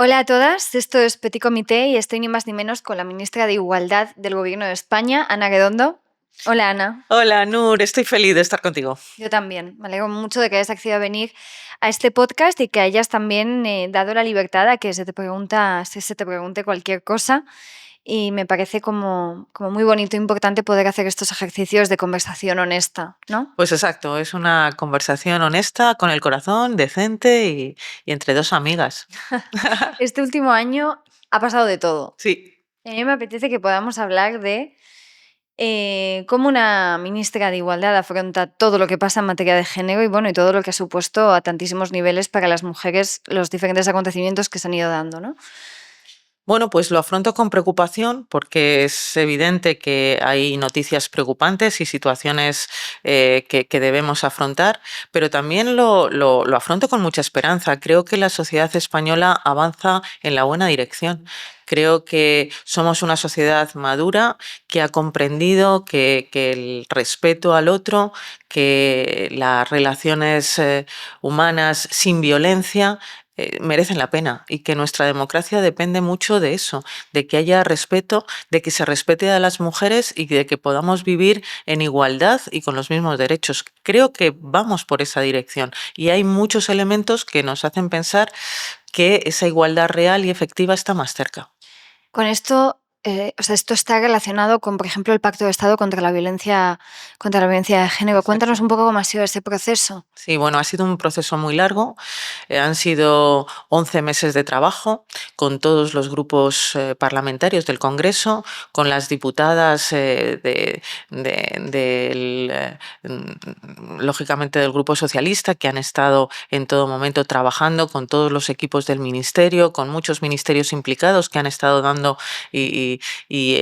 Hola a todas, esto es Petit Comité y estoy ni más ni menos con la ministra de Igualdad del Gobierno de España, Ana Redondo. Hola Ana. Hola, Nur, estoy feliz de estar contigo. Yo también. Me alegro mucho de que hayas accedido a venir a este podcast y que hayas también dado la libertad a que se te pregunte cualquier cosa. Y me parece como muy bonito e importante poder hacer estos ejercicios de conversación honesta, ¿no? Pues exacto, es una conversación honesta, con el corazón, decente y entre dos amigas. Este último año ha pasado de todo. Sí. A mí me apetece que podamos hablar de cómo una ministra de Igualdad afronta todo lo que pasa en materia de género y, bueno, y todo lo que ha supuesto a tantísimos niveles para las mujeres los diferentes acontecimientos que se han ido dando, ¿no? Bueno, pues lo afronto con preocupación porque es evidente que hay noticias preocupantes y situaciones que debemos afrontar, pero también lo afronto con mucha esperanza. Creo que la sociedad española avanza en la buena dirección. Creo que somos una sociedad madura que ha comprendido que el respeto al otro, que las relaciones humanas sin violencia merecen la pena y que nuestra democracia depende mucho de eso, de que haya respeto, de que se respete a las mujeres y de que podamos vivir en igualdad y con los mismos derechos. Creo que vamos por esa dirección y hay muchos elementos que nos hacen pensar que esa igualdad real y efectiva está más cerca. Con esto, esto está relacionado con, por ejemplo, el Pacto de Estado contra la violencia de género. Cuéntanos Exacto. un poco cómo ha sido ese proceso. Sí, bueno, ha sido un proceso muy largo. Han sido 11 meses de trabajo con todos los grupos parlamentarios del Congreso, con las diputadas lógicamente del Grupo Socialista, que han estado en todo momento trabajando con todos los equipos del Ministerio, con muchos ministerios implicados que han estado dando y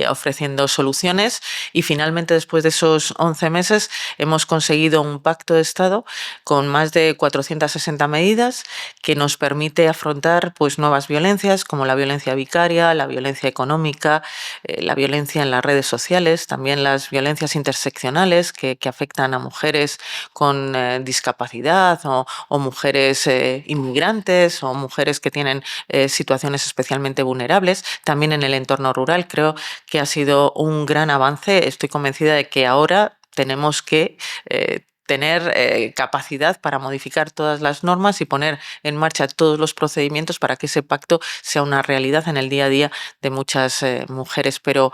ofreciendo soluciones. Y finalmente, después de esos 11 meses, hemos conseguido un pacto de Estado con más de 460 medidas que nos permite afrontar pues, nuevas violencias como la violencia vicaria, la violencia económica, la violencia en las redes sociales, también las violencias interseccionales que afectan a mujeres con discapacidad o mujeres inmigrantes o mujeres que tienen situaciones especialmente vulnerables. También en el entorno rural creo que ha sido un gran avance. Estoy convencida de que ahora tenemos que tener capacidad para modificar todas las normas y poner en marcha todos los procedimientos para que ese pacto sea una realidad en el día a día de muchas mujeres. Pero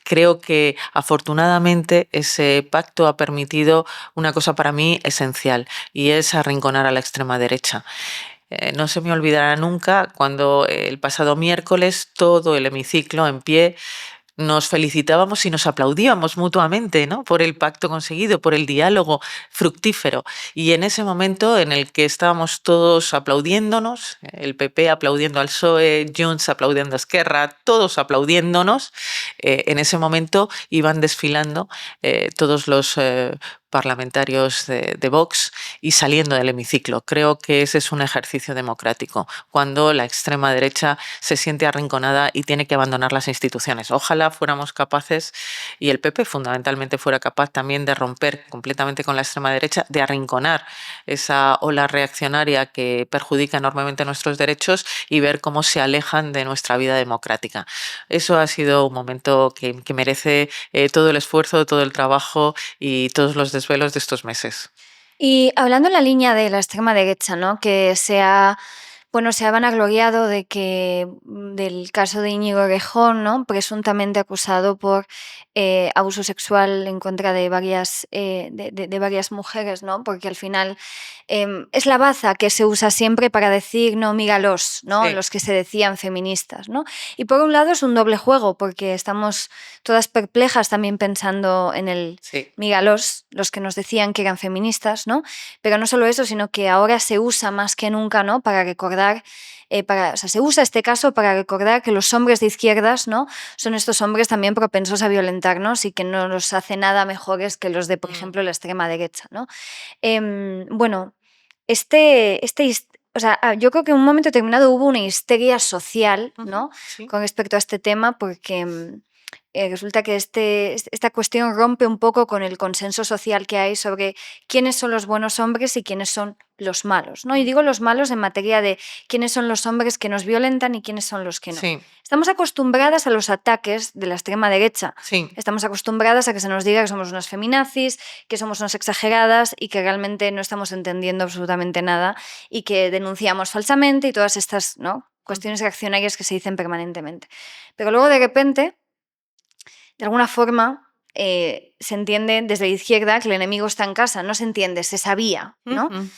creo que afortunadamente ese pacto ha permitido una cosa para mí esencial y es arrinconar a la extrema derecha. No se me olvidará nunca cuando el pasado miércoles todo el hemiciclo en pie nos felicitábamos y nos aplaudíamos mutuamente, ¿no? Por el pacto conseguido, por el diálogo fructífero. Y en ese momento en el que estábamos todos aplaudiéndonos, el PP aplaudiendo al PSOE, Junts aplaudiendo a Esquerra, todos aplaudiéndonos, en ese momento iban desfilando todos los parlamentarios de Vox y saliendo del hemiciclo. Creo que ese es un ejercicio democrático, cuando la extrema derecha se siente arrinconada y tiene que abandonar las instituciones. Ojalá fuéramos capaces, y el PP fundamentalmente fuera capaz también de romper completamente con la extrema derecha, de arrinconar esa ola reaccionaria que perjudica enormemente nuestros derechos y ver cómo se alejan de nuestra vida democrática. Eso ha sido un momento que merece todo el esfuerzo, todo el trabajo y todos los desvelos de estos meses. Y hablando en la línea de la extrema derecha, ¿no? Que se ha vanagloriado del caso de Íñigo Errejón, ¿no? Presuntamente acusado por abuso sexual en contra de varias mujeres, ¿no? Porque al final es la baza que se usa siempre para decir, no, míralos, ¿no? Sí. Los que se decían feministas, ¿no? Y por un lado es un doble juego, porque estamos todas perplejas también pensando en el Sí. míralos, los que nos decían que eran feministas, ¿no? Pero no solo eso, sino que ahora se usa más que nunca, ¿no? Para recordar, se usa este caso para recordar que los hombres de izquierdas, ¿no? Son estos hombres también propensos a violentarnos y que no los hace nada mejores que los de, por ejemplo, la extrema derecha, ¿no? Bueno, yo creo que en un momento determinado hubo una histeria social, Ujú. ¿no? Sí. Con respecto a este tema, porque resulta que esta cuestión rompe un poco con el consenso social que hay sobre quiénes son los buenos hombres y quiénes son los malos, ¿no? Y digo los malos en materia de quiénes son los hombres que nos violentan y quiénes son los que no. Sí, Estamos acostumbradas a los ataques de la extrema derecha. sí. Estamos acostumbradas a que se nos diga que somos unas feminazis, que somos unas exageradas y que realmente no estamos entendiendo absolutamente nada y que denunciamos falsamente y todas estas, ¿no?, cuestiones reaccionarias que se dicen permanentemente. Pero luego de repente, de alguna forma, se entiende desde la izquierda que el enemigo está en casa. No se entiende, se sabía, ¿no? Ujú.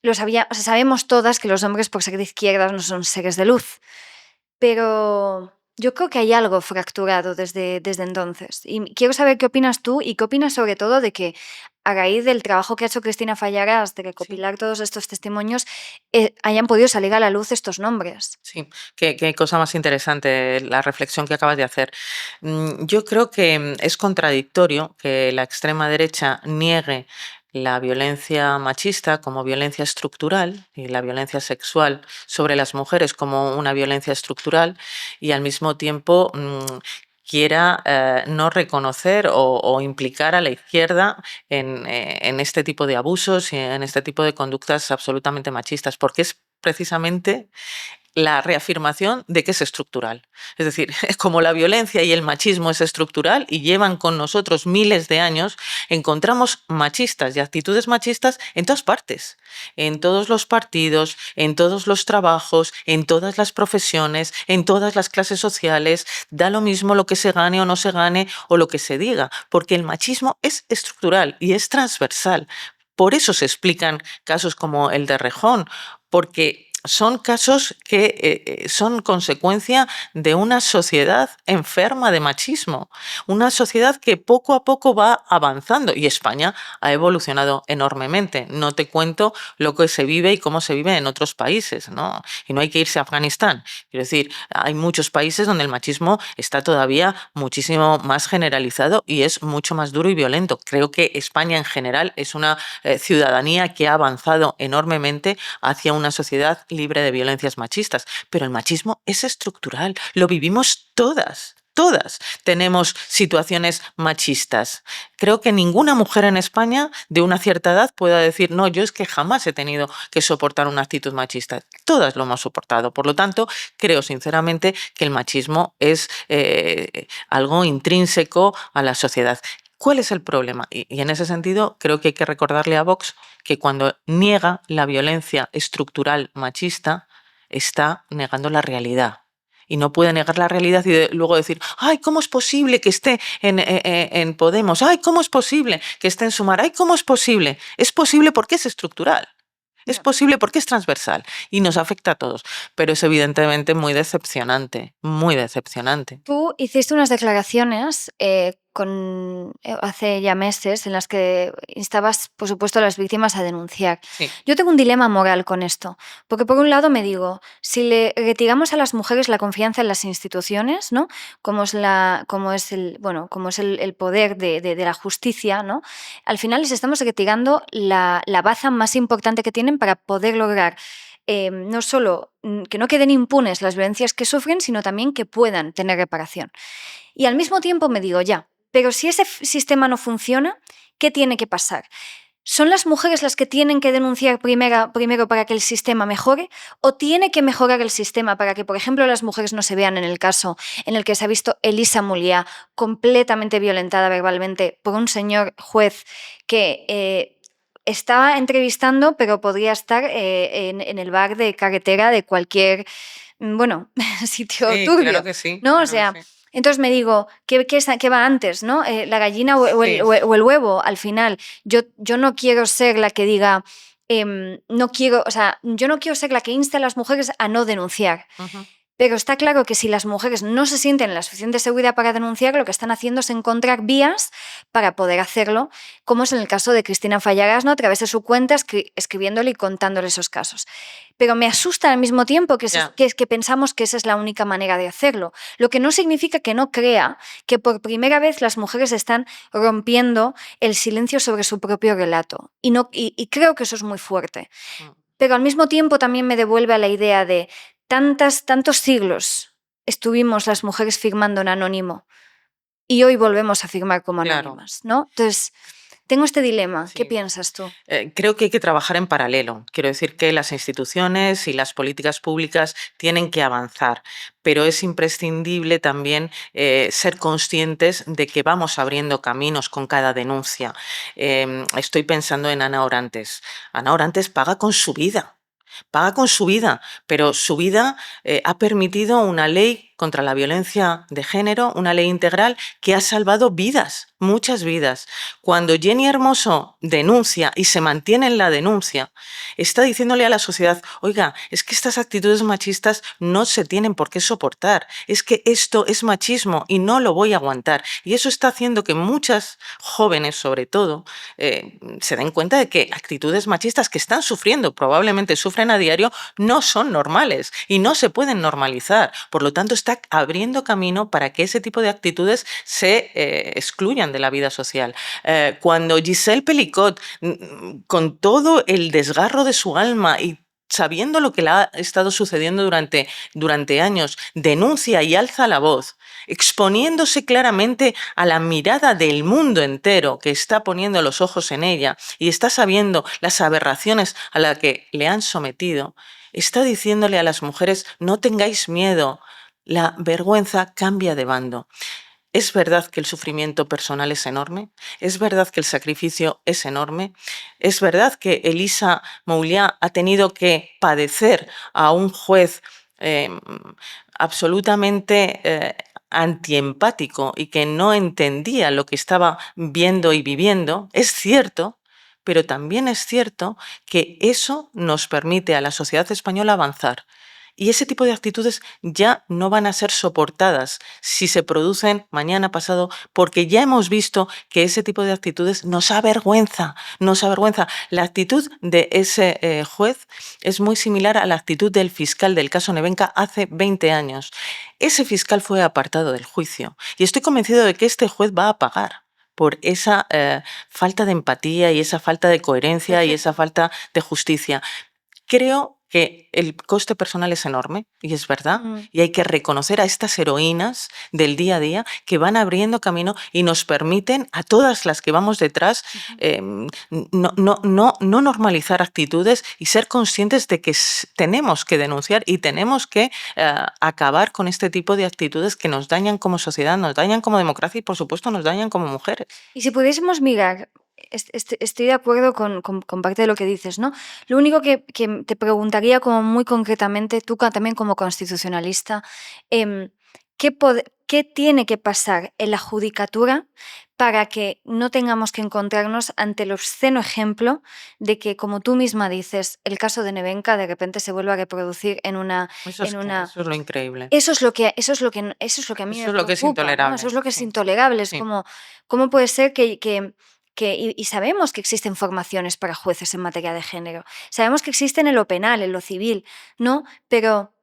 Lo sabía, o sea, sabemos todas que los hombres, por ser de izquierdas, no son seres de luz. Pero yo creo que hay algo fracturado desde entonces. Y quiero saber qué opinas tú y qué opinas sobre todo de que a raíz del trabajo que ha hecho Cristina Fallarás de Sí. recopilar todos estos testimonios, hayan podido salir a la luz estos nombres. Sí, qué cosa más interesante la reflexión que acabas de hacer. Yo creo que es contradictorio que la extrema derecha niegue la violencia machista como violencia estructural y la violencia sexual sobre las mujeres como una violencia estructural y al mismo tiempo quiera no reconocer o implicar a la izquierda en este tipo de abusos y en este tipo de conductas absolutamente machistas, porque es precisamente la reafirmación de que es estructural. Es decir, como la violencia y el machismo es estructural y llevan con nosotros miles de años, encontramos machistas y actitudes machistas en todas partes, en todos los partidos, en todos los trabajos, en todas las profesiones, en todas las clases sociales, da lo mismo lo que se gane o no se gane o lo que se diga, porque el machismo es estructural y es transversal. Por eso se explican casos como el de Rejón, porque son casos que son consecuencia de una sociedad enferma de machismo, una sociedad que poco a poco va avanzando y España ha evolucionado enormemente. No te cuento lo que se vive y cómo se vive en otros países, ¿no? Y no hay que irse a Afganistán. Quiero decir, hay muchos países donde el machismo está todavía muchísimo más generalizado y es mucho más duro y violento. Creo que España en general es una ciudadanía que ha avanzado enormemente hacia una sociedad libre de violencias machistas, pero el machismo es estructural, lo vivimos todas. Todas tenemos situaciones machistas. Creo que ninguna mujer en España de una cierta edad pueda decir, no, yo es que jamás he tenido que soportar una actitud machista. Todas lo hemos soportado. Por lo tanto, creo sinceramente que el machismo es algo intrínseco a la sociedad. ¿Cuál es el problema? Y en ese sentido, creo que hay que recordarle a Vox que cuando niega la violencia estructural machista, está negando la realidad. Y no puede negar la realidad y luego decir, ay, ¿cómo es posible que esté en Podemos? Ay, ¿cómo es posible que esté en Sumar? Ay, ¿cómo es posible? Es posible porque es estructural. Es posible porque es transversal y nos afecta a todos, pero es evidentemente muy decepcionante, muy decepcionante. Tú hiciste unas declaraciones hace ya meses en las que instabas, por supuesto, a las víctimas a denunciar. Sí. Yo tengo un dilema moral con esto, porque por un lado me digo, si le retiramos a las mujeres la confianza en las instituciones, ¿no?, como es el poder de la justicia, ¿no?, al final les estamos retirando la baza más importante que tienen para poder lograr no solo que no queden impunes las violencias que sufren, sino también que puedan tener reparación. Y al mismo tiempo me digo, ya, pero si ese sistema no funciona, ¿qué tiene que pasar? ¿Son las mujeres las que tienen que denunciar primero para que el sistema mejore? ¿O tiene que mejorar el sistema para que, por ejemplo, las mujeres no se vean en el caso en el que se ha visto Elisa Mulliá completamente violentada verbalmente por un señor juez que estaba entrevistando, pero podría estar en el bar de carretera de cualquier, sitio Sí, claro turbio, que sí, ¿no? O claro que sea, sí. entonces me digo, ¿qué va antes, no? ¿La gallina o Sí. el huevo? Al final, yo no quiero ser la que diga, yo no quiero ser la que inste a las mujeres a no denunciar. Ujú. Pero está claro que si las mujeres no se sienten en la suficiente seguridad para denunciar, lo que están haciendo es encontrar vías para poder hacerlo, como es en el caso de Cristina Fallarás, ¿no?, a través de su cuenta, escribiéndole y contándole esos casos. Pero me asusta al mismo tiempo Ya. que pensamos que esa es la única manera de hacerlo, lo que no significa que no crea que por primera vez las mujeres están rompiendo el silencio sobre su propio relato. Y creo que eso es muy fuerte. Mm. Pero al mismo tiempo también me devuelve a la idea de tantos siglos estuvimos las mujeres firmando en anónimo y hoy volvemos a firmar como Claro. anónimas, ¿no? Entonces, tengo este dilema. ¿Qué Sí. piensas tú? Creo que hay que trabajar en paralelo. Quiero decir que las instituciones y las políticas públicas tienen que avanzar, pero es imprescindible también ser conscientes de que vamos abriendo caminos con cada denuncia. Estoy pensando en Ana Orantes. Ana Orantes paga con su vida. Paga con su vida, pero su vida ha permitido una ley contra la violencia de género, una ley integral que ha salvado vidas, muchas vidas. Cuando Jenny Hermoso denuncia y se mantiene en la denuncia, está diciéndole a la sociedad, oiga, es que estas actitudes machistas no se tienen por qué soportar, es que esto es machismo y no lo voy a aguantar. Y eso está haciendo que muchas jóvenes, sobre todo, se den cuenta de que actitudes machistas que están sufriendo, probablemente sufren a diario, no son normales y no se pueden normalizar. Por lo tanto, está abriendo camino para que ese tipo de actitudes se excluyan de la vida social. Cuando Giselle Pelicot, con todo el desgarro de su alma y sabiendo lo que le ha estado sucediendo durante años, denuncia y alza la voz, exponiéndose claramente a la mirada del mundo entero que está poniendo los ojos en ella y está sabiendo las aberraciones a las que le han sometido, está diciéndole a las mujeres, no tengáis miedo, la vergüenza cambia de bando. Es verdad que el sufrimiento personal es enorme, es verdad que el sacrificio es enorme, es verdad que Elisa Mouliá ha tenido que padecer a un juez absolutamente antiempático y que no entendía lo que estaba viendo y viviendo. Es cierto, pero también es cierto que eso nos permite a la sociedad española avanzar. Y ese tipo de actitudes ya no van a ser soportadas si se producen mañana pasado, porque ya hemos visto que ese tipo de actitudes nos avergüenza, nos avergüenza. La actitud de ese juez es muy similar a la actitud del fiscal del caso Nevenka hace 20 años. Ese fiscal fue apartado del juicio y estoy convencido de que este juez va a pagar por esa falta de empatía y esa falta de coherencia y esa falta de justicia. Creo que el coste personal es enorme, y es verdad, y hay que reconocer a estas heroínas del día a día que van abriendo camino y nos permiten a todas las que vamos detrás no normalizar actitudes y ser conscientes de que tenemos que denunciar y tenemos que acabar con este tipo de actitudes que nos dañan como sociedad, nos dañan como democracia y por supuesto nos dañan como mujeres. Y si pudiésemos mirar, estoy de acuerdo con parte de lo que dices, ¿no? Lo único que te preguntaría como muy concretamente, tú también como constitucionalista, ¿qué tiene que pasar en la judicatura para que no tengamos que encontrarnos ante el obsceno ejemplo de que, como tú misma dices, el caso de Nevenka de repente se vuelva a reproducir en una... Eso es lo increíble. Eso es lo que a mí Eso me es lo que es preocupa, ¿no? Eso intolerable. es lo que es Sí, intolerable. Es sí. como, ¿cómo puede ser y sabemos que existen formaciones para jueces en materia de género? Sabemos que existen en lo penal, en lo civil, ¿no? Pero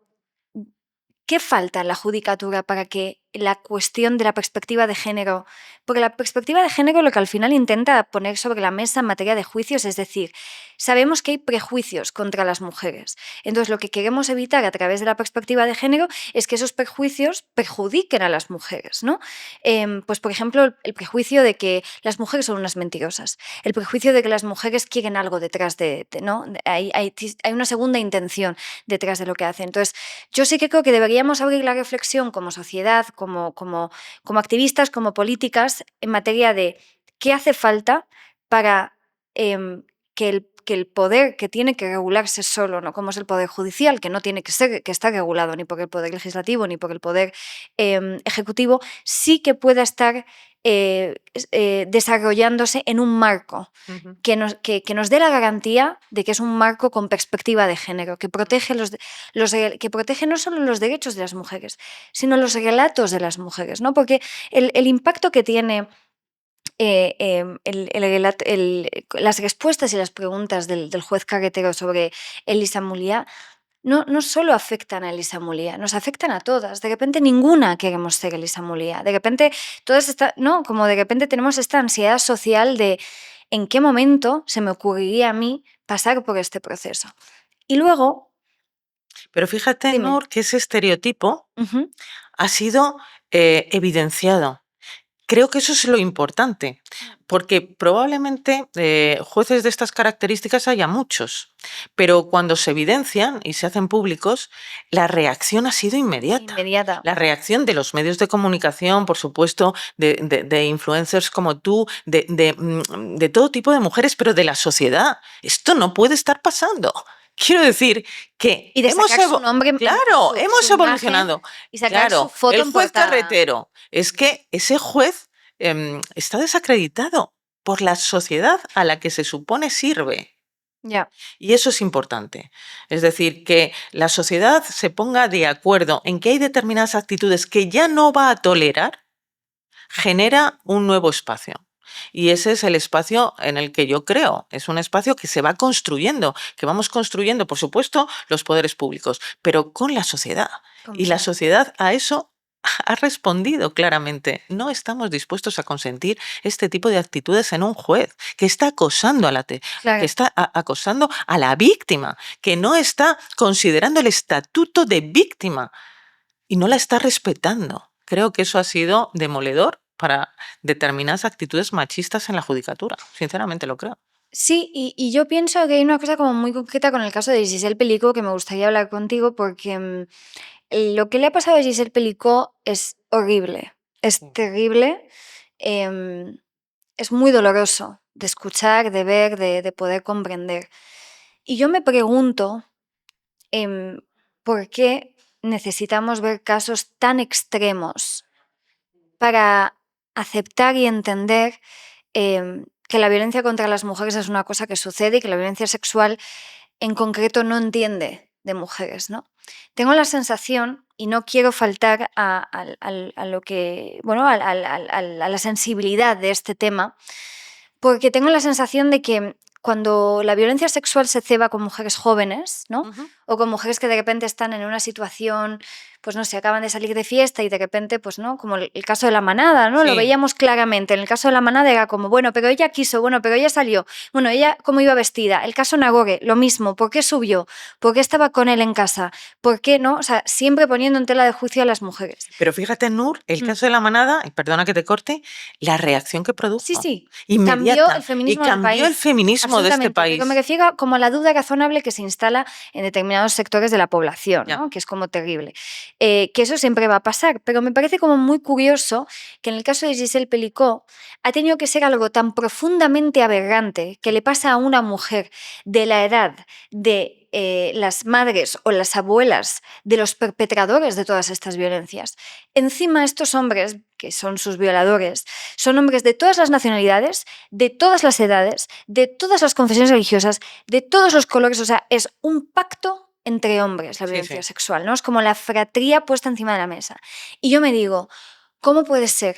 ¿qué falta en la judicatura para que la cuestión de la perspectiva de género, porque la perspectiva de género lo que al final intenta poner sobre la mesa en materia de juicios, es decir, sabemos que hay prejuicios contra las mujeres. Entonces, lo que queremos evitar a través de la perspectiva de género es que esos prejuicios perjudiquen a las mujeres, ¿no? Pues, por ejemplo, el prejuicio de que las mujeres son unas mentirosas, el prejuicio de que las mujeres quieren algo detrás ¿no? Hay una segunda intención detrás de lo que hacen. Entonces, yo sí que creo que deberíamos abrir la reflexión como sociedad, como activistas, como políticas, en materia de qué hace falta para que el poder que tiene que regularse solo, ¿no? Como es el poder judicial, que no tiene que estar regulado ni por el poder legislativo ni por el poder ejecutivo, sí que pueda estar desarrollándose en un marco que nos dé la garantía de que es un marco con perspectiva de género, que protege, que protege no solo los derechos de las mujeres, sino los relatos de las mujeres, ¿no? Porque el impacto que tiene las respuestas y las preguntas del juez Carretero sobre Elisa Mouliá no solo afectan a Elisa Mouliá, nos afectan a todas. De repente ninguna queremos ser Elisa Mouliá. De repente todas ¿no? Como de repente tenemos esta ansiedad social de ¿en qué momento se me ocurriría a mí pasar por este proceso? Y luego Pero fíjate, Dime. Nur, que ese estereotipo Ujú. ha sido evidenciado. Creo que eso es lo importante, porque probablemente jueces de estas características haya muchos, pero cuando se evidencian y se hacen públicos, la reacción ha sido inmediata. Inmediata. La reacción de los medios de comunicación, por supuesto, de influencers como tú, de todo tipo de mujeres, pero de la sociedad. Esto no puede estar pasando. Quiero decir que Y de sacar su nombre, claro, su hemos imagen evolucionado. y sacar su Claro, foto el en juez portada. carretero, es que ese juez está desacreditado por la sociedad a la que se supone sirve. Ya. Y eso es importante. Es decir, que la sociedad se ponga de acuerdo en que hay determinadas actitudes que ya no va a tolerar, genera un nuevo espacio. Y ese es el espacio en el que yo creo. Es un espacio que se va construyendo, que vamos construyendo, por supuesto, los poderes públicos, pero con la sociedad. Y la Completamente. sociedad a eso ha respondido claramente. No estamos dispuestos a consentir este tipo de actitudes en un juez que está acosando que Claro. está acosando a la víctima, que no está considerando el estatuto de víctima y no la está respetando. Creo que eso ha sido demoledor para determinadas actitudes machistas en la judicatura. Sinceramente lo creo. Sí, y yo pienso que hay una cosa como muy concreta con el caso de Giselle Pelicot que me gustaría hablar contigo porque lo que le ha pasado a Giselle Pelicot es horrible, es terrible, em, es muy doloroso de escuchar, de ver, de poder comprender. Y yo me pregunto em, por qué necesitamos ver casos tan extremos para aceptar y entender que la violencia contra las mujeres es una cosa que sucede y que la violencia sexual en concreto no entiende de mujeres, ¿no? Tengo la sensación, y no quiero faltar a lo que, bueno, a la sensibilidad de este tema, porque tengo la sensación de que cuando la violencia sexual se ceba con mujeres jóvenes, ¿no? Ujú. O con mujeres que de repente están en una situación, pues no sé, acaban de salir de fiesta y de repente, pues no, como el caso de la manada, ¿no? Lo Sí, veíamos claramente. En el caso de la manada era como, bueno, pero ella quiso, bueno, pero ella salió, bueno, ella cómo iba vestida. El caso Nagore, lo mismo, ¿por qué subió? ¿Por qué estaba con él en casa? ¿Por qué no? O sea, siempre poniendo en tela de juicio a las mujeres. pero fíjate, Nur, el Mm. caso de la manada, y perdona que te corte, la reacción que Sí, produjo, sí, cambió el inmediata, y feminismo del cambió el país, feminismo de este absolutamente, pero me país. refiero a como a la duda razonable que se instala en determinados sectores de la población, Ya. ¿no? Que es como terrible. Que eso siempre va a pasar, pero me parece como muy curioso que en el caso de Giselle Pelicot ha tenido que ser algo tan profundamente aberrante que le pasa a una mujer de la edad de las madres o las abuelas de los perpetradores de todas estas violencias. Encima estos hombres, que son sus violadores, son hombres de todas las nacionalidades, de todas las edades, de todas las confesiones religiosas, de todos los colores. O sea, es un pacto entre hombres la Sí, violencia sí. sexual, ¿no? Es como la fratría puesta encima de la mesa. Y yo me digo, ¿cómo puede ser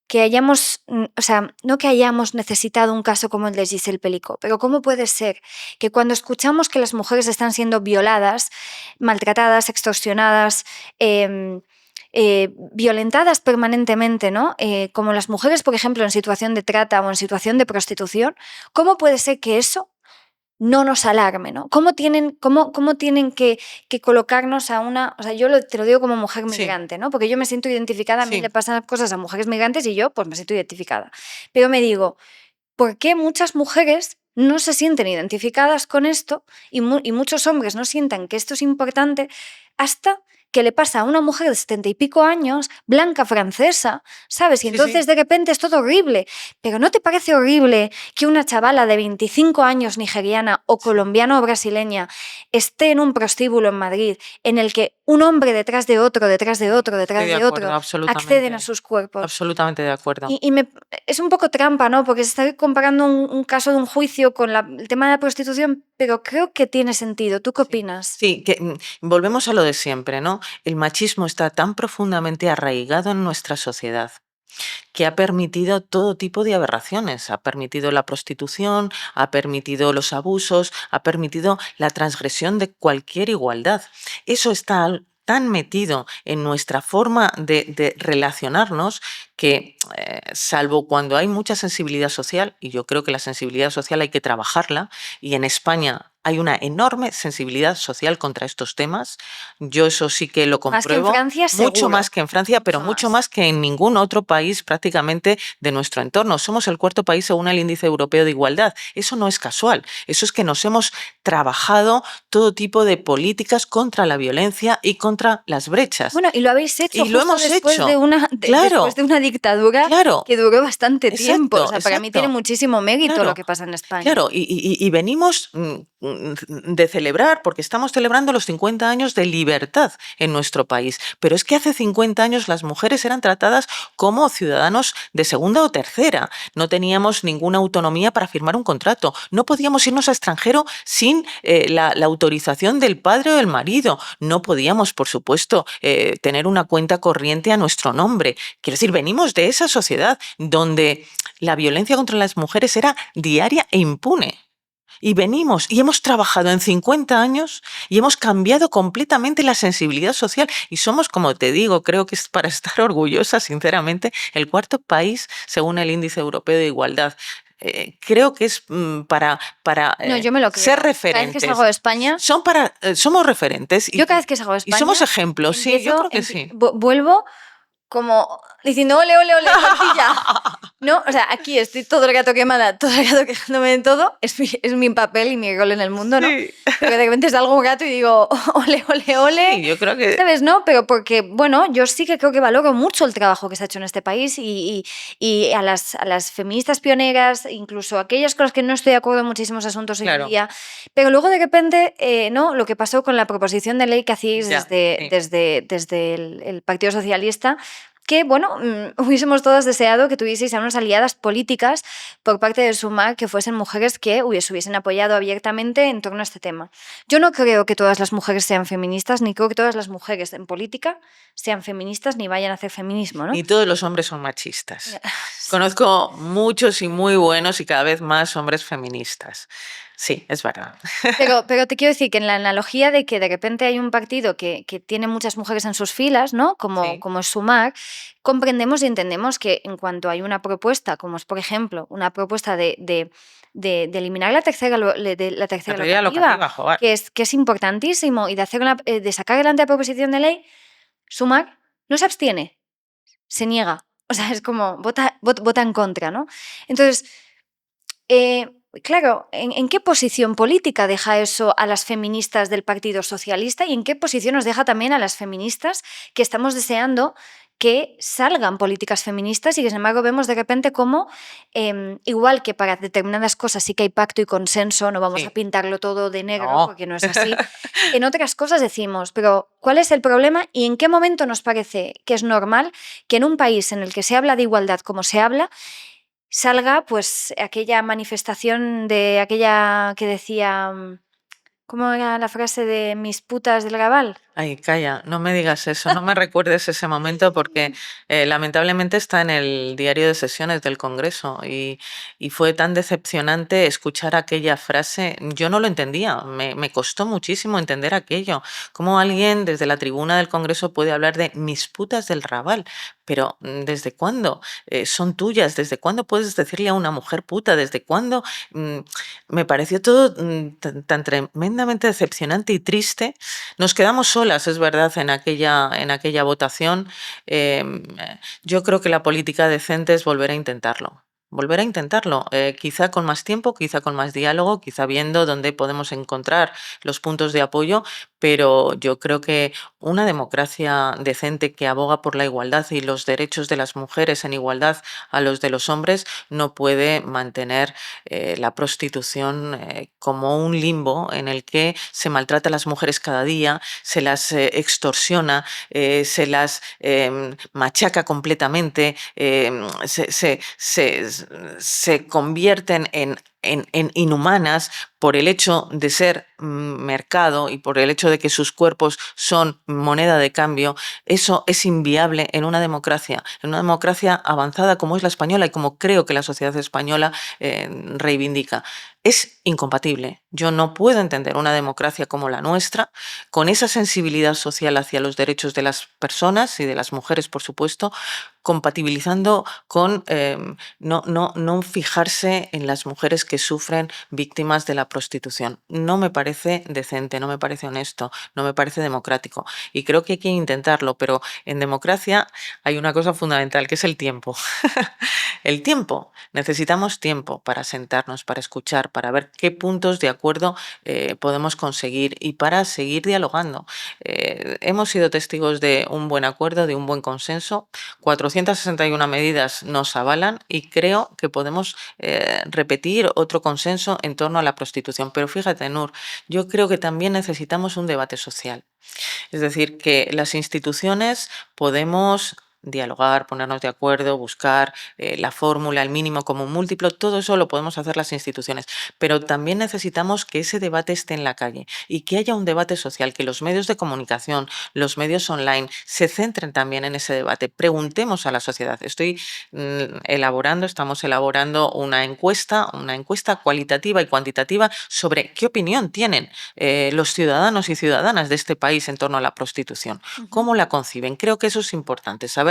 que hayamos, o sea, no que hayamos necesitado un caso como el de Giselle Pelicot, pero cómo puede ser que cuando escuchamos que las mujeres están siendo violadas, maltratadas, extorsionadas, violentadas permanentemente, ¿no? Como las mujeres, por ejemplo, en situación de trata o en situación de prostitución, ¿cómo puede ser que eso no nos alarme, ¿no? ¿Cómo tienen que colocarnos a una... O sea, te lo digo como mujer Sí, migrante, ¿no? Porque yo me siento identificada, a mí le sí. pasan cosas a mujeres migrantes y yo pues me siento identificada. Pero me digo, ¿por qué muchas mujeres no se sienten identificadas con esto y muchos hombres no sientan que esto es importante hasta que le pasa a una mujer de 70 y pico años, blanca, francesa, ¿sabes? Y Sí, entonces sí. de repente es todo horrible. Pero ¿no te parece horrible que una chavala de 25 años nigeriana o Sí. colombiana o brasileña esté en un prostíbulo en Madrid en el que un hombre detrás de otro, detrás de otro, Estoy detrás de de acuerdo, otro, acceden a absolutamente. sus cuerpos? Absolutamente de acuerdo. Es un poco trampa, ¿no? Porque se está comparando un caso de un juicio con el tema de la prostitución, pero creo que tiene sentido. ¿Tú qué Sí. opinas? Sí, que volvemos a lo de siempre, ¿no? El machismo está tan profundamente arraigado en nuestra sociedad que ha permitido todo tipo de aberraciones. Ha permitido la prostitución, ha permitido los abusos, ha permitido la transgresión de cualquier igualdad. Eso está tan metido en nuestra forma de relacionarnos que, salvo cuando hay mucha sensibilidad social, y yo creo que la sensibilidad social hay que trabajarla, y en España hay una enorme sensibilidad social contra estos temas. Yo eso sí que lo Más que en compruebo, Francia, mucho más seguro. que en Francia, pero mucho más que en ningún otro país prácticamente de nuestro entorno. Somos el cuarto país según el Índice Europeo de Igualdad. Eso no es casual, eso es que nos hemos trabajado todo tipo de políticas contra la violencia y contra las brechas. Bueno, y lo habéis hecho Y lo justo hemos después hecho. de después Claro, de una dictadura claro, que duró bastante tiempo. O exacto, sea, para mí tiene exacto. muchísimo mérito lo Claro, que pasa en España. claro, y venimos de celebrar, porque estamos celebrando los 50 años de libertad en nuestro país. Pero es que hace 50 años las mujeres eran tratadas como ciudadanos de segunda o tercera. No teníamos ninguna autonomía para firmar un contrato. No podíamos irnos al extranjero sin la autorización del padre o del marido. No podíamos, por supuesto, tener una cuenta corriente a nuestro nombre. Quiero decir, venimos de esa sociedad donde la violencia contra las mujeres era diaria e impune. Y venimos y hemos trabajado en 50 años y hemos cambiado completamente la sensibilidad social y somos, como te digo, creo que es para estar orgullosa, sinceramente, el cuarto país según el Índice Europeo de Igualdad. Creo que es para No, yo me lo ser creo. Cada vez que salgo referentes. de España, Somos referentes yo cada vez que salgo de y somos España, ejemplos, sí, yo creo que sí. vuelvo como diciendo, ole, ole, ole, tortilla. No, o sea, aquí estoy todo el rato quemada, todo el rato quejándome de todo, es mi papel y mi rol en el mundo, ¿no? Sí. Pero de repente salgo un rato y digo, ole, ole, ole. Sí, yo creo que ¿Sabes? No, pero porque, bueno, yo sí que creo que valoro mucho el trabajo que se ha hecho en este país y a las feministas pioneras, incluso aquellas con las que no estoy de acuerdo en muchísimos asuntos hoy en claro, día, pero luego de repente, ¿no? Lo que pasó con la proposición de ley que hacíais ya, sí. desde el Partido Socialista, que, bueno, hubiésemos todas deseado que tuvieseis a unas aliadas políticas por parte de Sumar que fuesen mujeres que hubiesen apoyado abiertamente en torno a este tema. Yo no creo que todas las mujeres sean feministas, ni creo que todas las mujeres en política sean feministas ni vayan a hacer feminismo, ¿no? Ni todos los hombres son machistas. Conozco muchos y muy buenos y cada vez más hombres feministas. Sí, es verdad. Pero te quiero decir que en la analogía de que de repente hay un partido que tiene muchas mujeres en sus filas, ¿no? Sí. Como es Sumar, comprendemos y entendemos que en cuanto hay una propuesta, como es, por ejemplo, una propuesta de eliminar la tercera Categoría locativa, locativa, joder. que es importantísimo, y de sacar adelante la proposición de ley, Sumar no se abstiene, se niega. O sea, es como vota en contra, ¿no? Entonces, claro, ¿en qué posición política deja eso a las feministas del Partido Socialista y en qué posición nos deja también a las feministas que estamos deseando que salgan políticas feministas y que sin embargo vemos de repente como, igual que para determinadas cosas sí que hay pacto y consenso, no vamos Sí. a pintarlo todo de negro No. porque no es así, en otras cosas decimos, pero ¿cuál es el problema y en qué momento nos parece que es normal que en un país en el que se habla de igualdad como se habla, salga pues aquella manifestación de aquella que decía, ¿cómo era la frase de mis putas del Raval? Ay, calla, no me digas eso, no me recuerdes ese momento porque lamentablemente está en el diario de sesiones del Congreso y fue tan decepcionante escuchar aquella frase. Yo no lo entendía, me costó muchísimo entender aquello. ¿Cómo alguien desde la tribuna del Congreso puede hablar de mis putas del Raval? Pero ¿desde cuándo son tuyas? ¿Desde cuándo puedes decirle a una mujer puta? ¿Desde cuándo? Me pareció todo tan tremendamente decepcionante y triste. Nos quedamos solas, es verdad, en aquella votación. Yo creo que la política decente es volver a intentarlo. Volver a intentarlo, quizá con más tiempo, quizá con más diálogo, quizá viendo dónde podemos encontrar los puntos de apoyo, pero yo creo que una democracia decente que aboga por la igualdad y los derechos de las mujeres en igualdad a los de los hombres no puede mantener la prostitución como un limbo en el que se maltrata a las mujeres cada día, se las extorsiona, se las machaca completamente, se convierten en inhumanas por el hecho de ser mercado y por el hecho de que sus cuerpos son moneda de cambio, eso es inviable en una democracia avanzada como es la española y como creo que la sociedad española reivindica. Es incompatible. Yo no puedo entender una democracia como la nuestra, con esa sensibilidad social hacia los derechos de las personas y de las mujeres, por supuesto, compatibilizando con no fijarse en las mujeres que sufren víctimas de la prostitución. No me parece decente, no me parece honesto, no me parece democrático. Y creo que hay que intentarlo, pero en democracia hay una cosa fundamental, que es el tiempo. El tiempo. Necesitamos tiempo para sentarnos, para escuchar, para ver qué puntos de acuerdo podemos conseguir y para seguir dialogando. Hemos sido testigos de un buen acuerdo, de un buen consenso. 461 medidas nos avalan y creo que podemos repetir otro consenso en torno a la prostitución. Pero fíjate, Nur, yo creo que también necesitamos un debate social. Es decir, que las instituciones podemos dialogar, ponernos de acuerdo, buscar la fórmula, el mínimo común múltiplo, todo eso lo podemos hacer las instituciones, pero también necesitamos que ese debate esté en la calle y que haya un debate social, que los medios de comunicación, los medios online se centren también en ese debate. Preguntemos a la sociedad. Estamos elaborando una encuesta cualitativa y cuantitativa sobre qué opinión tienen los ciudadanos y ciudadanas de este país en torno a la prostitución. ¿Cómo la conciben? Creo que eso es importante, saber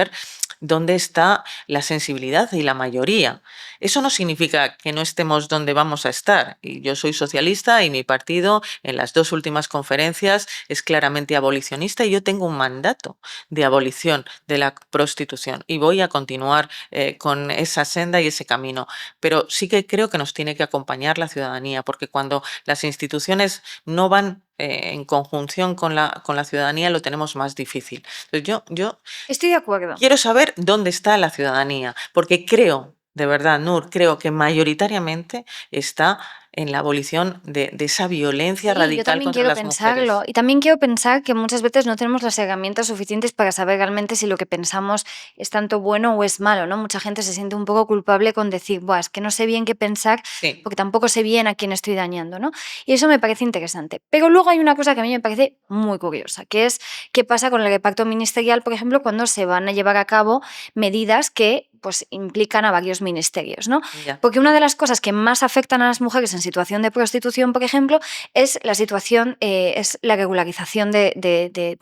dónde está la sensibilidad y la mayoría. Eso no significa que no estemos donde vamos a estar. Y yo soy socialista y mi partido en las 2 últimas conferencias es claramente abolicionista y yo tengo un mandato de abolición de la prostitución y voy a continuar con esa senda y ese camino. Pero sí que creo que nos tiene que acompañar la ciudadanía, porque cuando las instituciones no van en conjunción con la ciudadanía lo tenemos más difícil. Entonces yo Estoy de acuerdo. quiero saber dónde está la ciudadanía, porque creo, de verdad, Nur, creo que mayoritariamente está en la abolición de esa violencia Sí, yo radical también contra quiero las pensarlo. mujeres. Y también quiero pensar que muchas veces no tenemos las herramientas suficientes para saber realmente si lo que pensamos es tanto bueno o es malo, ¿no? Mucha gente se siente un poco culpable con decir, buah, es que no sé bien qué pensar Sí, porque tampoco sé bien a quién estoy dañando, ¿no? Y eso me parece interesante. Pero luego hay una cosa que a mí me parece muy curiosa, que es qué pasa con el reparto ministerial, por ejemplo, cuando se van a llevar a cabo medidas que pues implican a varios ministerios, ¿no? ya. Porque una de las cosas que más afectan a las mujeres en situación de prostitución, por ejemplo, es la situación, es la regularización Sí, de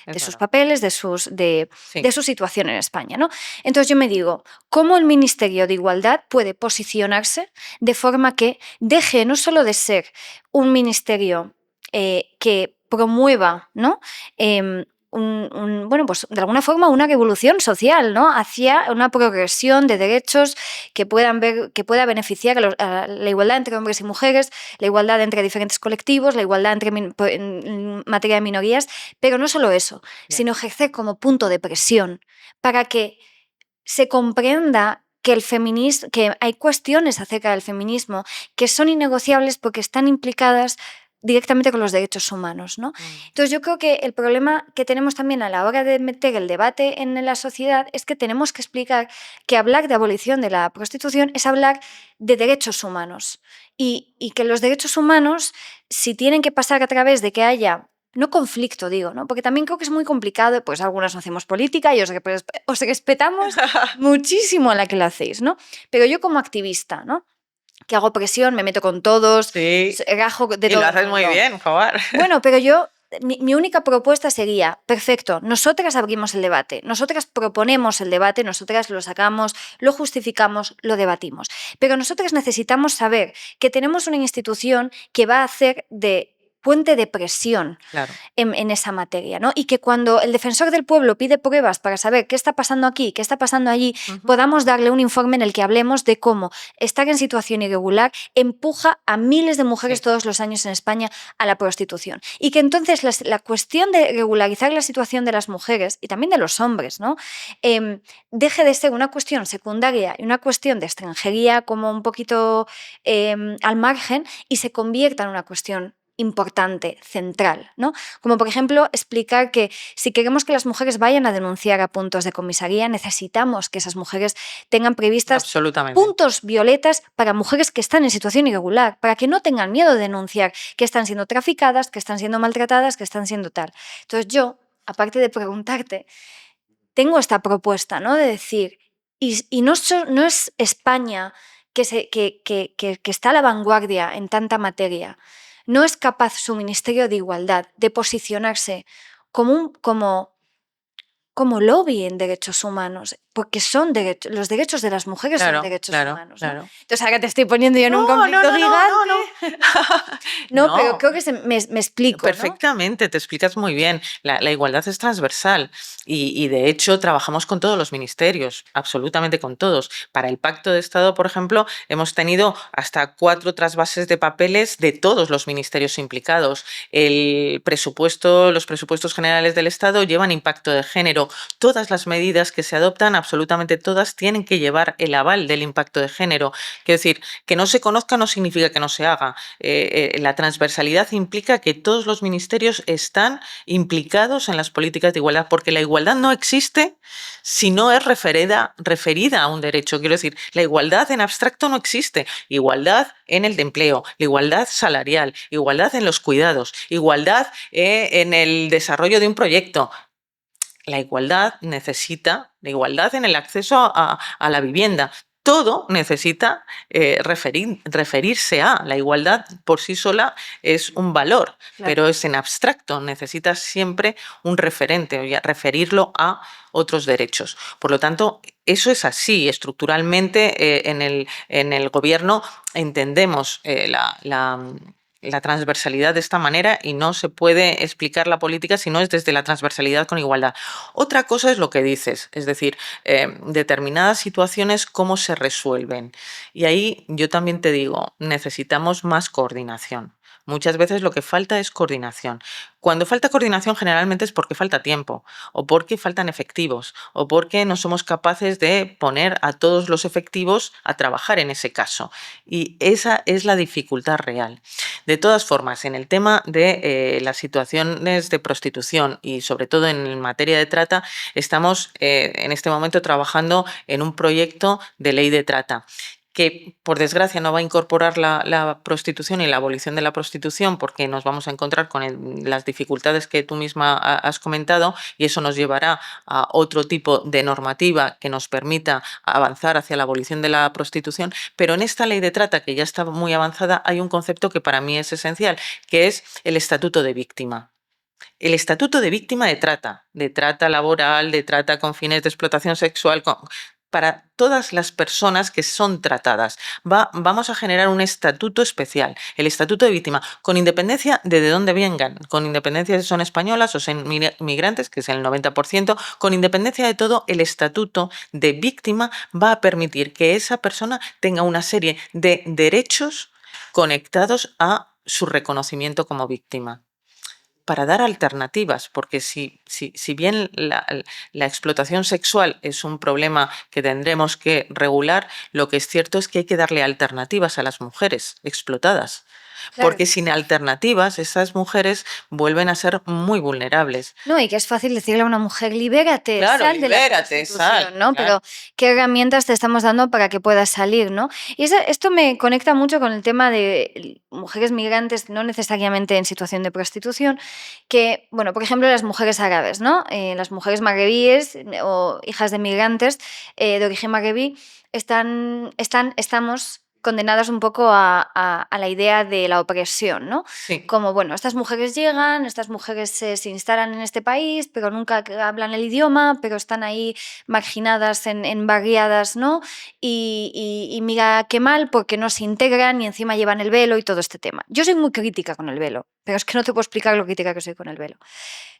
es sus verdad. papeles, de Sí, su situación en España, ¿no? Entonces yo me digo, ¿cómo el Ministerio de Igualdad puede posicionarse de forma que deje no solo de ser un ministerio que promueva, ¿no? Bueno, pues de alguna forma una revolución social, ¿no? Hacia una progresión de derechos que pueda beneficiar a la igualdad entre hombres y mujeres, la igualdad entre diferentes colectivos, la igualdad en materia de minorías, pero no solo eso, ya. sino ejercer como punto de presión para que se comprenda que hay cuestiones acerca del feminismo que son innegociables porque están implicadas directamente con los derechos humanos, ¿no? Entonces yo creo que el problema que tenemos también a la hora de meter el debate en la sociedad es que tenemos que explicar que hablar de abolición de la prostitución es hablar de derechos humanos y que los derechos humanos, si tienen que pasar a través de que haya no conflicto, digo, ¿no? Porque también creo que es muy complicado, pues algunas no hacemos política y os respetamos muchísimo a la que la hacéis, ¿no? Pero yo como activista, ¿no? Que hago presión, me meto con todos, Sí, rajo de y lo todo el haces muy mundo. bien, Jobar. Bueno, pero mi única propuesta sería, perfecto, nosotras abrimos el debate, nosotras proponemos el debate, nosotras lo sacamos, lo justificamos, lo debatimos. Pero nosotras necesitamos saber que tenemos una institución que va a hacer de puente de presión Claro. en esa materia, ¿no? Y que cuando el defensor del pueblo pide pruebas para saber qué está pasando aquí, qué está pasando allí, podamos darle un informe en el que hablemos de cómo estar en situación irregular empuja a miles de mujeres Sí, todos los años en España a la prostitución. Y que entonces la cuestión de regularizar la situación de las mujeres y también de los hombres, ¿no? Deje de ser una cuestión secundaria y una cuestión de extranjería como un poquito al margen y se convierta en una cuestión importante, central, ¿no? Como por ejemplo explicar que si queremos que las mujeres vayan a denunciar a puntos de comisaría, necesitamos que esas mujeres tengan previstas Absolutamente. puntos violetas para mujeres que están en situación irregular, para que no tengan miedo de denunciar que están siendo traficadas, que están siendo maltratadas, que están siendo tal. Entonces yo, aparte de preguntarte, tengo esta propuesta, ¿no? De decir, y no es España que está a la vanguardia en tanta materia, no es capaz su Ministerio de Igualdad de posicionarse como lobby en derechos humanos, porque los derechos de las mujeres son Claro, derechos claro, humanos, ¿no? claro. Entonces ahora te estoy poniendo yo en un No, no, conflicto no, no, no, gigante. no. No, pero No, creo que me explico, ¿no? perfectamente, te explicas muy bien. La igualdad es transversal y, de hecho trabajamos con todos los ministerios, absolutamente con todos. Para el Pacto de Estado, por ejemplo, hemos tenido hasta 4 trasvases de papeles de todos los ministerios implicados. Los presupuestos generales del Estado llevan impacto de género. Todas las medidas que se adoptan, absolutamente todas, tienen que llevar el aval del impacto de género. Quiero decir, que no se conozca no significa que no se haga. La transversalidad implica que todos los ministerios están implicados en las políticas de igualdad, porque la igualdad no existe si no es referida a un derecho. Quiero decir, la igualdad en abstracto no existe. Igualdad en el empleo, la igualdad salarial, igualdad en los cuidados, igualdad en el desarrollo de un proyecto. La igualdad en el acceso a la vivienda. Todo necesita referirse a. La igualdad por sí sola es un valor, Claro. pero es en abstracto. Necesitas siempre un referente, o referirlo a otros derechos. Por lo tanto, eso es así. Estructuralmente, en el gobierno entendemos la transversalidad de esta manera y no se puede explicar la política si no es desde la transversalidad con igualdad. Otra cosa es lo que dices, es decir, determinadas situaciones, cómo se resuelven. Y ahí yo también te digo, necesitamos más coordinación. Muchas veces lo que falta es coordinación. Cuando falta coordinación generalmente es porque falta tiempo, o porque faltan efectivos, o porque no somos capaces de poner a todos los efectivos a trabajar en ese caso. Y esa es la dificultad real. De todas formas, en el tema de las situaciones de prostitución y sobre todo en materia de trata, estamos en este momento trabajando en un proyecto de ley de trata que por desgracia no va a incorporar la prostitución y la abolición de la prostitución porque nos vamos a encontrar con las dificultades que tú misma has comentado y eso nos llevará a otro tipo de normativa que nos permita avanzar hacia la abolición de la prostitución, pero en esta ley de trata que ya está muy avanzada hay un concepto que para mí es esencial, que es el estatuto de víctima. El estatuto de víctima de trata laboral, de trata con fines de explotación sexual, para todas las personas que son tratadas. Vamos a generar un estatuto especial, el estatuto de víctima, con independencia de dónde vengan, con independencia de si son españolas o son migrantes, que es el 90%, con independencia de todo, el estatuto de víctima va a permitir que esa persona tenga una serie de derechos conectados a su reconocimiento como víctima, para dar alternativas, porque si bien la explotación sexual es un problema que tendremos que regular, lo que es cierto es que hay que darle alternativas a las mujeres explotadas. Claro. Porque sin alternativas esas mujeres vuelven a ser muy vulnerables. No, y que es fácil decirle a una mujer, libérate, Claro, sal de la libérate, prostitución, ¿no? claro. Pero ¿qué herramientas te estamos dando para que puedas salir, ¿no? Y esto me conecta mucho con el tema de mujeres migrantes, no necesariamente en situación de prostitución, que, bueno, por ejemplo, las mujeres árabes, ¿no? Las mujeres magrebíes o hijas de migrantes de origen magrebí estamos condenadas un poco a la idea de la opresión, ¿no? Sí. Como, bueno, estas mujeres llegan, estas mujeres se instalan en este país, pero nunca hablan el idioma, pero están ahí marginadas en barriadas, ¿no? Y mira qué mal, porque no se integran y encima llevan el velo y todo este tema. Yo soy muy crítica con el velo, pero es que no te puedo explicar lo crítica que soy con el velo.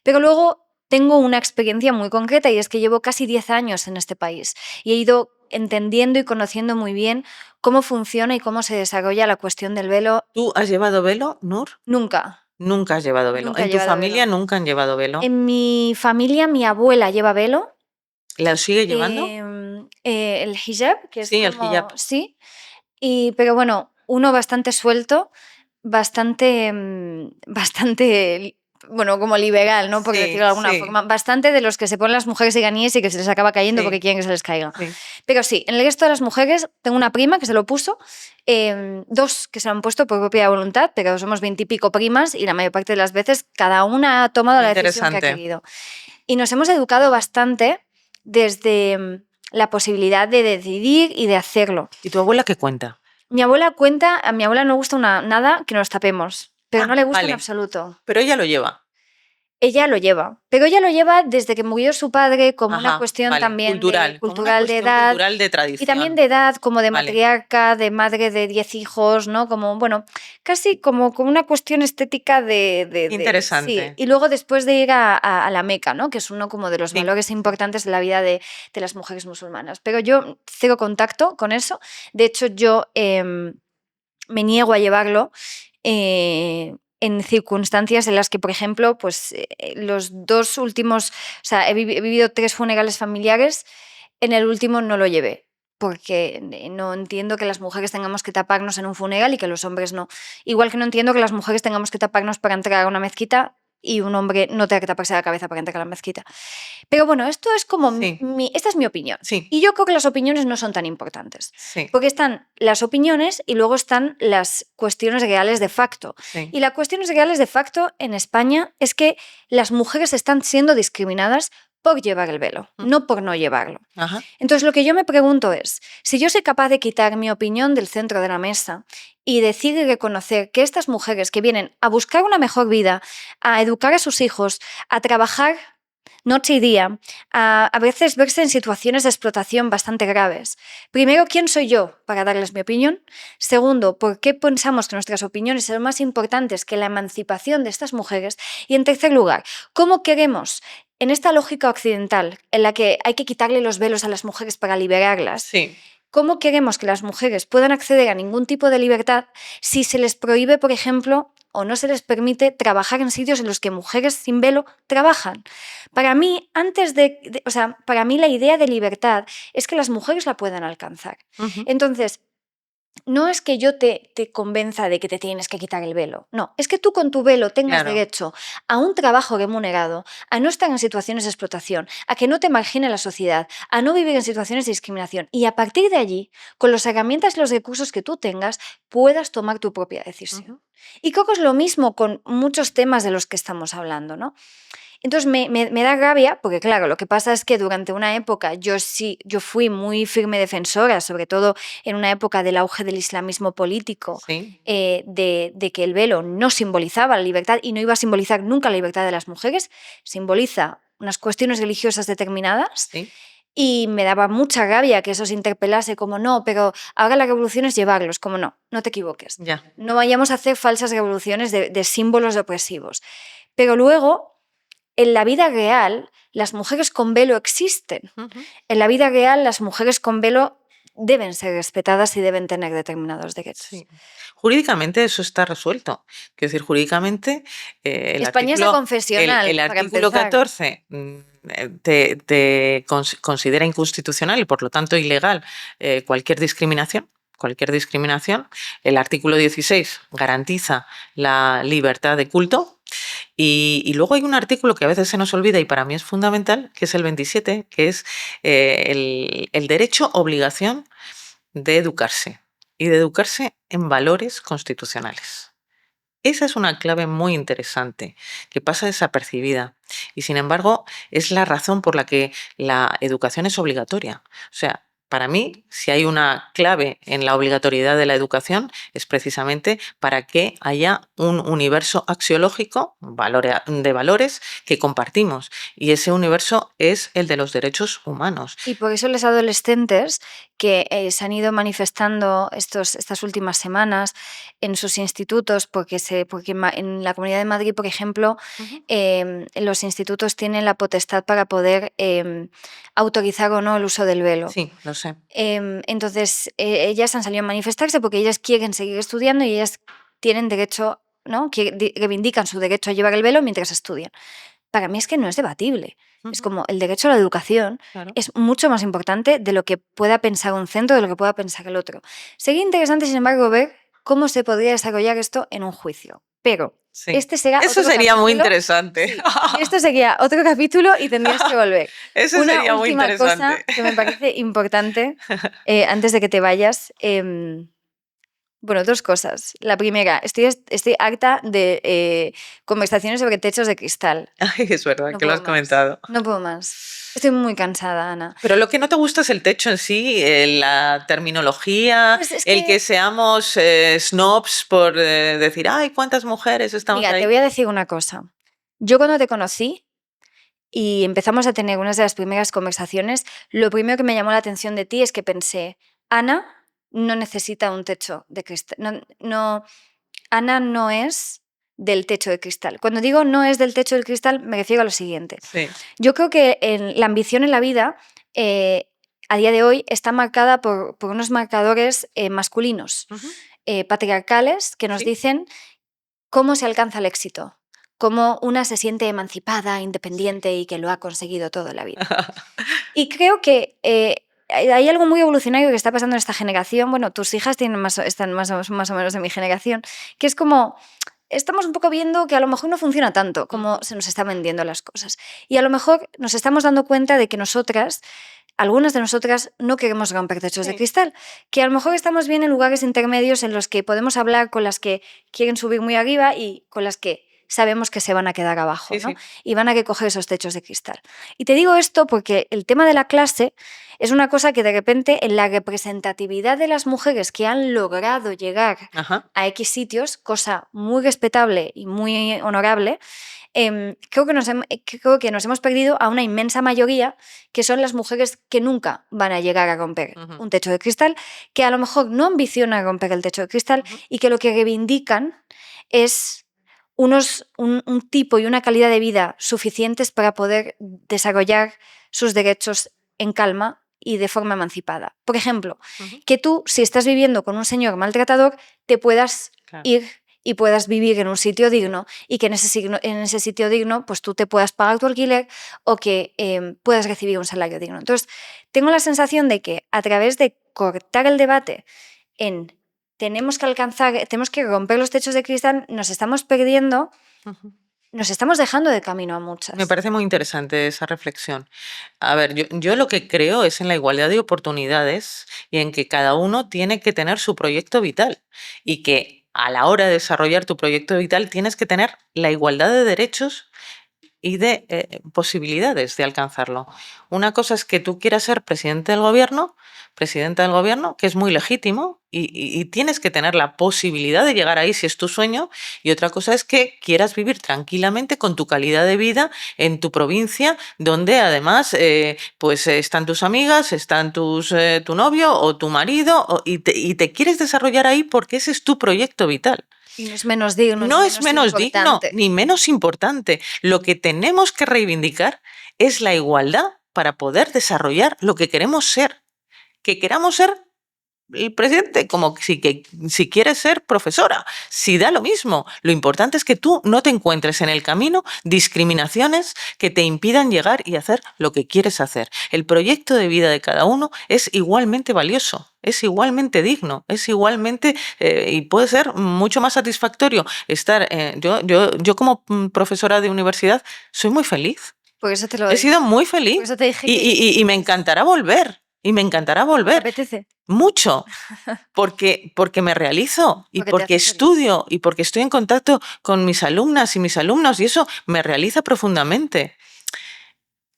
Pero luego tengo una experiencia muy concreta y es que llevo casi 10 años en este país y he ido entendiendo y conociendo muy bien cómo funciona y cómo se desarrolla la cuestión del velo. ¿Tú has llevado velo, Nur? Nunca. Nunca has llevado velo. Nunca he ¿En tu llevado familia velo. nunca han llevado velo? En mi familia, mi abuela lleva velo. ¿La sigue llevando? El hijab, que es Sí, el como... hijab. Sí, pero bueno, uno bastante suelto, bastante, bueno, como liberal, ¿no? Por Sí, decirlo de alguna sí, forma. Bastante de los que se ponen las mujeres iraníes y que se les acaba cayendo porque sí, quieren que se les caiga. sí. Pero sí, en el resto de las mujeres, tengo una prima que se lo puso, dos que se lo han puesto por propia voluntad, pero somos 20 y pico primas y la mayor parte de las veces cada una ha tomado Qué la decisión que ha interesante. querido. Y nos hemos educado bastante desde la posibilidad de decidir y de hacerlo. ¿Y tu abuela qué cuenta? Mi abuela cuenta, a mi abuela no le gusta nada que nos tapemos, pero no Ah, le gusta en vale. absoluto. Pero ella lo lleva. Ella lo lleva, pero ella lo lleva desde que murió su padre como una Ajá, cuestión vale. también de Cultural, como una cultural de cuestión edad cultural de y también tradición. de edad, como de Vale. matriarca, de madre de 10 hijos, ¿no? Como, bueno, casi como una cuestión estética sí. Interesante. Y luego después de ir a la Meca, ¿no? Que es uno como de los Sí, valores sí. importantes de la vida de las mujeres musulmanas. Pero yo cero contacto con eso. De hecho, yo me niego a llevarlo en circunstancias en las que, por ejemplo, pues los dos últimos, o sea, he vivido 3 funerales familiares, en el último no lo llevé, porque no entiendo que las mujeres tengamos que taparnos en un funeral y que los hombres no. Igual que no entiendo que las mujeres tengamos que taparnos para entrar a una mezquita y un hombre no tenga que taparse la cabeza para entrar a la mezquita. Pero bueno, esto es como Sí, esta es mi opinión. sí, Y yo creo que las opiniones no son tan importantes. sí, Porque están las opiniones y luego están las cuestiones reales de facto. sí. Y las cuestiones reales de facto en España es que las mujeres están siendo discriminadas por llevar el velo, Mm, no por no llevarlo. ajá. Entonces lo que yo me pregunto es, si yo soy capaz de quitar mi opinión del centro de la mesa y decir y reconocer que estas mujeres que vienen a buscar una mejor vida, a educar a sus hijos, a trabajar noche y día, a veces verse en situaciones de explotación bastante graves. Primero, ¿quién soy yo para darles mi opinión? Segundo, ¿por qué pensamos que nuestras opiniones son más importantes que la emancipación de estas mujeres? Y en tercer lugar, ¿cómo queremos, en esta lógica occidental, en la que hay que quitarle los velos a las mujeres para liberarlas, Sí. cómo queremos que las mujeres puedan acceder a ningún tipo de libertad si se les prohíbe, por ejemplo, o no se les permite trabajar en sitios en los que mujeres sin velo trabajan? Para mí, o sea, para mí la idea de libertad es que las mujeres la puedan alcanzar. Ujú. Entonces, no es que yo te convenza de que te tienes que quitar el velo, no, es que tú con tu velo tengas Claro. derecho a un trabajo remunerado, a no estar en situaciones de explotación, a que no te margine la sociedad, a no vivir en situaciones de discriminación y a partir de allí, con las herramientas y los recursos que tú tengas, puedas tomar tu propia decisión. Ujú. Y creo que es lo mismo con muchos temas de los que estamos hablando, ¿no? Entonces me da rabia, porque claro, lo que pasa es que durante una época yo fui muy firme defensora, sobre todo en una época del auge del islamismo político, Sí, de que el velo no simbolizaba la libertad y no iba a simbolizar nunca la libertad de las mujeres, simboliza unas cuestiones religiosas determinadas. sí, Y me daba mucha rabia que eso se interpelase como no, pero ahora la revolución es llevarlos, como no, no te equivoques. ya. No vayamos a hacer falsas revoluciones de símbolos opresivos. Pero luego, en la vida real, las mujeres con velo existen. Ujú. En la vida real, las mujeres con velo deben ser respetadas y deben tener determinados derechos. Sí. Jurídicamente eso está resuelto. Quiero decir, jurídicamente España es la el confesional, para artículo empezar. 14 considera inconstitucional y por lo tanto ilegal cualquier discriminación. Cualquier discriminación. El artículo 16 garantiza la libertad de culto. Y luego hay un artículo que a veces se nos olvida y para mí es fundamental, que es el 27, que es el derecho, obligación de educarse y de educarse en valores constitucionales. Esa es una clave muy interesante que pasa desapercibida y sin embargo es la razón por la que la educación es obligatoria. O sea, para mí, si hay una clave en la obligatoriedad de la educación, es precisamente para que haya un universo axiológico de valores que compartimos. Y ese universo es el de los derechos humanos. Y por eso los adolescentes que se han ido manifestando estas últimas semanas en sus institutos, porque en la Comunidad de Madrid, por ejemplo, Ujú. los institutos tienen la potestad para poder autorizar o no el uso del velo. Sí, lo sé. Entonces, ellas han salido a manifestarse porque ellas quieren seguir estudiando y ellas tienen derecho, ¿no? Reivindican su derecho a llevar el velo mientras estudian. Para mí es que no es debatible. Es Ujú. como el derecho a la educación Claro. es mucho más importante de lo que pueda pensar un centro, de lo que pueda pensar el otro. Sería interesante, sin embargo, ver cómo se podría desarrollar esto en un juicio. Pero Sí. este será Eso otro sería muy capítulo. interesante. Sí, y esto sería otro capítulo y tendrías que volver. Eso Una sería muy última cosa interesante. que me parece importante antes de que te vayas. Bueno, dos cosas. La primera, estoy harta de conversaciones sobre techos de cristal. Ay, es verdad No que lo puedo has más. comentado. No puedo más. Estoy muy cansada, Ana. Pero lo que no te gusta es el techo en sí, la terminología, Pues es el que, que seamos snobs por decir, ay, cuántas mujeres estamos mira, te ahí. voy a decir una cosa. Yo cuando te conocí y empezamos a tener unas de las primeras conversaciones, lo primero que me llamó la atención de ti es que pensé, Ana no necesita un techo de cristal. Ana no es del techo de cristal. Cuando digo no es del techo del cristal, me refiero a lo siguiente. Sí. Yo creo que la ambición en la vida, a día de hoy, está marcada por unos marcadores masculinos, Ujú. patriarcales, que nos Sí. dicen cómo se alcanza el éxito, cómo una se siente emancipada, independiente y que lo ha conseguido todo en la vida. Y creo que hay algo muy evolucionario que está pasando en esta generación. Bueno, tus hijas están más o menos de mi generación, que es como estamos un poco viendo que a lo mejor no funciona tanto como se nos están vendiendo las cosas. Y a lo mejor nos estamos dando cuenta de que algunas de nosotras, no queremos romper techos de Sí. cristal, que a lo mejor estamos bien en lugares intermedios en los que podemos hablar con las que quieren subir muy arriba y con las que sabemos que se van a quedar abajo, Sí, ¿no? sí. Y van a recoger esos techos de cristal. Y te digo esto porque el tema de la clase es una cosa que de repente en la representatividad de las mujeres que han logrado llegar Ajá. a X sitios, cosa muy respetable y muy honorable, creo que nos hemos perdido a una inmensa mayoría que son las mujeres que nunca van a llegar a romper Ujú. un techo de cristal, que a lo mejor no ambicionan romper el techo de cristal Ujú. y que lo que reivindican es un tipo y una calidad de vida suficientes para poder desarrollar sus derechos en calma y de forma emancipada. Por ejemplo, Ujú. que tú, si estás viviendo con un señor maltratador, te puedas Claro. ir y puedas vivir en un sitio digno y que en ese sitio digno pues tú te puedas pagar tu alquiler o que puedas recibir un salario digno. Entonces, tengo la sensación de que a través de cortar el debate en tenemos que romper los techos de cristal, nos estamos perdiendo, Ujú. nos estamos dejando de camino a Me muchas. parece muy interesante esa reflexión. A ver, yo lo que creo es en la igualdad de oportunidades y en que cada uno tiene que tener su proyecto vital y que a la hora de desarrollar tu proyecto vital tienes que tener la igualdad de derechos y de posibilidades de alcanzarlo. Una cosa es que tú quieras ser presidente del gobierno, presidenta del gobierno, que es muy legítimo y tienes que tener la posibilidad de llegar ahí si es tu sueño. Y otra cosa es que quieras vivir tranquilamente con tu calidad de vida en tu provincia, donde además pues están tus amigas, están tu novio o tu marido y te quieres desarrollar ahí porque ese es tu proyecto vital. Y no es menos digno ni No es menos menos digno importante. ni menos importante. Lo que tenemos que reivindicar es la igualdad para poder desarrollar lo que queremos ser. Que queramos ser el presidente, como si quieres ser profesora, si da lo mismo. Lo importante es que tú no te encuentres en el camino discriminaciones que te impidan llegar y hacer lo que quieres hacer. El proyecto de vida de cada uno es igualmente valioso, es igualmente digno, es igualmente y puede ser mucho más satisfactorio estar. Yo como profesora de universidad soy muy feliz. Por eso te lo He dije. sido muy Por feliz eso te dije que y me encantará volver. Y me encantará te volver apetece, mucho, porque me realizo y porque te porque hace feliz. estudio y porque estoy en contacto con mis alumnas y mis alumnos y eso me realiza profundamente.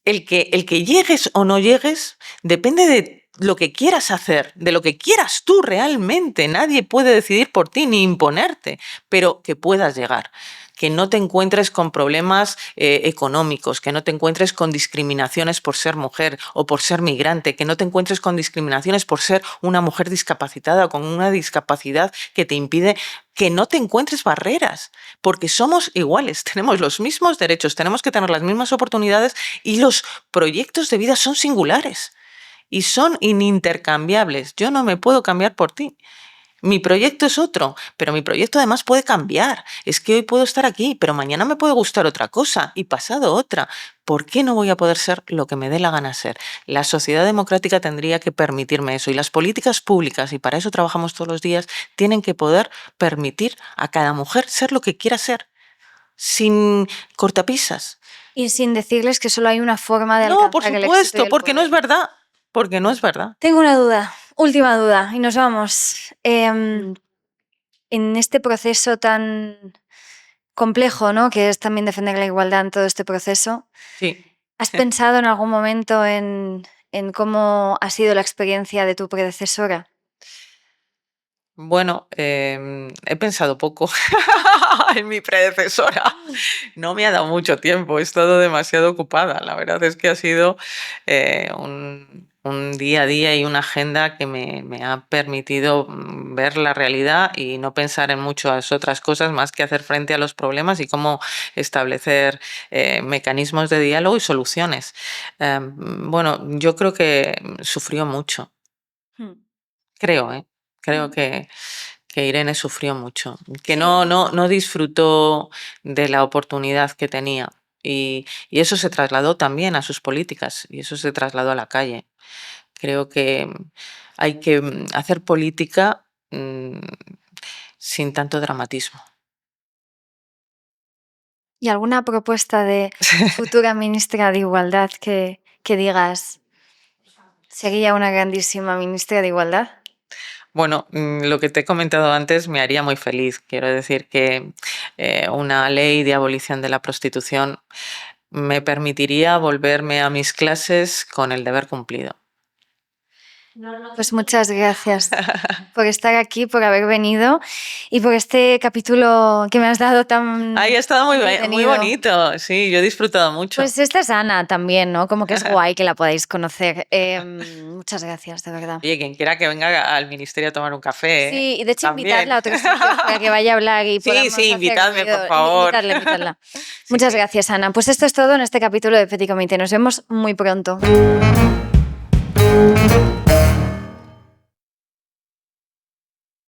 El que llegues o no llegues depende de lo que quieras hacer, de lo que quieras tú realmente. Nadie puede decidir por ti ni imponerte, pero que puedas llegar. Que no te encuentres con problemas económicos, que no te encuentres con discriminaciones por ser mujer o por ser migrante, que no te encuentres con discriminaciones por ser una mujer discapacitada o con una discapacidad que te impide, que no te encuentres barreras, porque somos iguales, tenemos los mismos derechos, tenemos que tener las mismas oportunidades y los proyectos de vida son singulares y son inintercambiables. Yo no me puedo cambiar por ti. Mi proyecto es otro, pero mi proyecto además puede cambiar. Es que hoy puedo estar aquí, pero mañana me puede gustar otra cosa y pasado otra. ¿Por qué no voy a poder ser lo que me dé la gana ser? La sociedad democrática tendría que permitirme eso y las políticas públicas, y para eso trabajamos todos los días, tienen que poder permitir a cada mujer ser lo que quiera ser, sin cortapisas. Y sin decirles que solo hay una forma de No, por alcanzar el éxito y supuesto, el porque no es poder. verdad. Porque no es verdad. Tengo una duda, última duda, y nos vamos. En este proceso tan complejo, ¿no?, que es también defender la igualdad en todo este proceso, Sí. ¿has pensado en algún momento en cómo ha sido la experiencia de tu predecesora? Bueno, he pensado poco en mi predecesora. No me ha dado mucho tiempo, he estado demasiado ocupada. La verdad es que ha sido un día a día y una agenda que me ha permitido ver la realidad y no pensar en muchas otras cosas más que hacer frente a los problemas y cómo establecer mecanismos de diálogo y soluciones. Bueno, yo creo que sufrió mucho. Creo, ¿eh? Creo que Irene sufrió mucho, que Sí. no disfrutó de la oportunidad que tenía. Y eso se trasladó también a sus políticas y eso se trasladó a la calle. Creo que hay que hacer política sin tanto dramatismo. ¿Y alguna propuesta de futura ministra de Igualdad que digas sería una grandísima ministra de Igualdad? Bueno, lo que te he comentado antes me haría muy feliz. Quiero decir que una ley de abolición de la prostitución me permitiría volverme a mis clases con el deber cumplido. Pues muchas gracias por estar aquí, por haber venido y por este capítulo que me has dado tan Ay, ha estado muy entretenido. bonito. Sí, yo he disfrutado mucho. Pues esta es Ana también, ¿no? Como que es guay que la podáis conocer. Muchas gracias, de verdad. Oye, quien quiera que venga al ministerio a tomar un café, Sí, y de hecho también. invitarla a otro sitio para que vaya a hablar y Sí, podamos sí, hacer invitadme, ruido. por favor. Invitarla. Sí, Muchas sí. gracias, Ana. Pues esto es todo en este capítulo de Petit Comité. Nos vemos muy pronto.